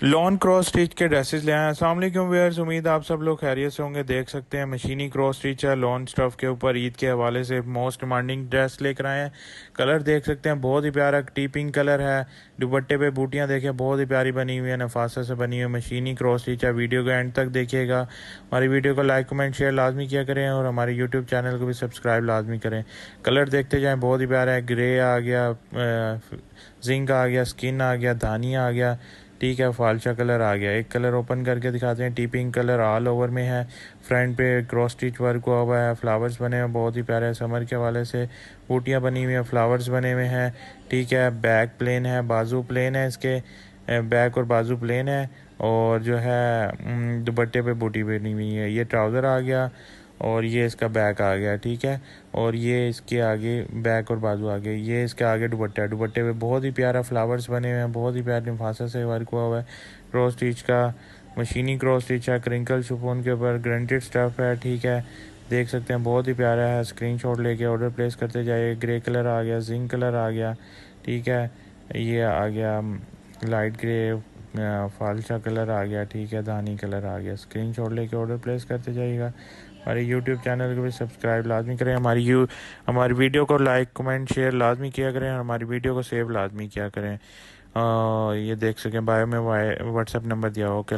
Lawn cross stitch के dresses ले आए हैं। अस्सलाम वालेकुम व्यूअर्स, उम्मीद आप सब लोग खैरियत से होंगे। देख सकते हैं मशीनी क्रॉस स्टिच है लॉन स्टफ के ऊपर। ईद के हवाले से मोस्ट डिमांडिंग ड्रेस लेकर आए हैं। कलर देख सकते हैं, बहुत ही प्यारा टीपिंग कलर है। दुपट्टे पे बूटियां देखें, बहुत ही प्यारी बनी हुई है, नफासा से बनी हुई मशीनी क्रॉस स्टिच है। वीडियो को एंड तक देखिएगा। हमारी वीडियो को लाइक कमेंट शेयर लाजमी किया करें और हमारे यूट्यूब चैनल को भी सब्सक्राइब लाजमी करें। कलर देखते जाएँ, बहुत ही प्यारा है। ग्रे आ गया, जिंक आ गया, स्किन आ गया, धानिया आ गया, ठीक है, फालशा कलर आ गया। एक कलर ओपन करके दिखाते हैं। टीपिंग कलर ऑल ओवर में है। फ्रंट पे क्रॉस स्टिच वर्क हुआ हुआ है, फ्लावर्स बने हुए, बहुत ही प्यारे है। समर के हवाले से बूटियाँ बनी हुई हैं, फ्लावर्स बने हुए हैं, ठीक है। बैक प्लेन है, बाजू प्लेन है, इसके बैक और बाजू प्लेन है। और जो है दुपट्टे पे बूटी बनी हुई है। ये ट्राउज़र आ गया और ये इसका बैक आ गया, ठीक है। और ये इसके आगे बैक और बाजू आ गए। ये इसके आगे दुपट्टा, दुपट्टे पे बहुत ही प्यारा फ्लावर्स बने हुए हैं, बहुत ही प्यारे नफासा से वर्क हुआ हुआ है। क्रॉस स्टिच का मशीनी क्रॉस स्टिच है, क्रिंकल शिफॉन के ऊपर ग्रेंटेड स्टफ है, ठीक है। देख सकते हैं, बहुत ही प्यारा है। स्क्रीनशॉट लेके ऑर्डर प्लेस करते जाइए। ग्रे कलर आ गया, जिंक कलर आ गया, ठीक है। ये आ गया लाइट ग्रे, फालसा कलर आ गया, ठीक है। धानी कलर आ गया। स्क्रीनशॉट लेके ऑर्डर प्लेस करते जाइएगा। हमारे यूट्यूब चैनल को भी सब्सक्राइब लाजमी करें। हमारी वीडियो को लाइक कमेंट शेयर लाजमी किया करें और हमारी वीडियो को सेव लाजमी किया करें। ये देख सकें, बायो में व्हाट्सएप नंबर दिया हो। ओके।